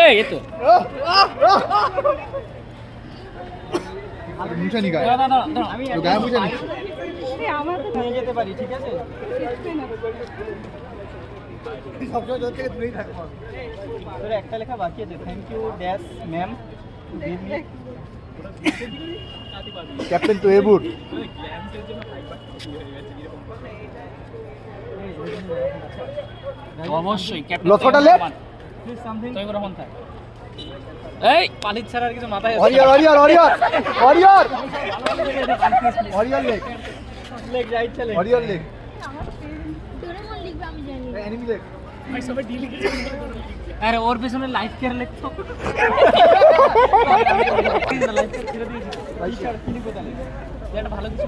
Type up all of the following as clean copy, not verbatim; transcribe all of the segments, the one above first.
এই তো মুছে নি গায়ে আমি গায়ে মুছে নি আমার তো নিয়ে যেতে পারি, ঠিক আছে? সবসময় জোর থেকে দূরেই থাকবো। তোর একটা লেখা বাকি আছে, thank you dash ma'am captain to about. অবশ্যই লক্ষ্যটা লে প্লিজ সামথিং তুই গ্রহণ থাক এই পানির ছাড়া আর কিছু মাথায় হরিয়ার হরিয়ার হরিয়ার হরিয়ার হরিয়ার লেগ লেগ রাইট চলে হরিয়ার লেগ ডোরেমন লিখবে আমি জানি এনিমি লেগ। ভাই সবাই ডি লিখেছে আরে ওর পেছনে লাইফ কেয়ার লিখতো লাইফ ছেড়ে দিয়েছি ভাই স্যার কি লিখবে তাহলে? এটা ভালো কিছু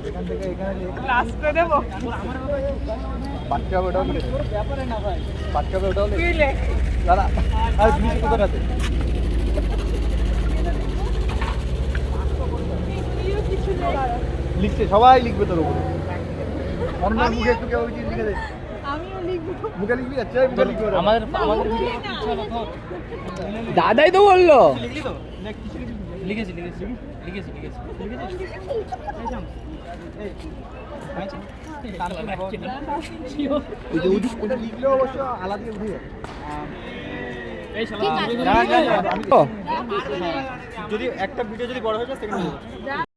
এখান থেকে এখানে লেগ ক্লাস করে দেব বাচ্চা ওটাও লেগ ব্যাপারে না ভাই বাচ্চা ওটাও লেগ তুই লেখ দাদা আর জিনিস কোথায় আছে লিখছে সবাই লিখবে তোর উপরে অন্য মুখে একটু কেউ কিছু লিখে দে আমিও লিখবো মুখে লিখবি আচ্ছা মুখে লিখবি ওরা। আমাদের ভিডিও করতে ইচ্ছা হলো তো দাদাই তো বললো লিখলি তো লেখ কিছু লিখেছি লিখেছি লিখেছি লিখেছি এই আচ্ছা ওই যে ওটা লিখলেও অবশ্য আলাদা দিয়ে উঠে যায় এই শালা ঠিক আছে। না, না, না, আমি ও যদি একটা ভিডিও যদি বড় হয়ে যায় সেকেন্ড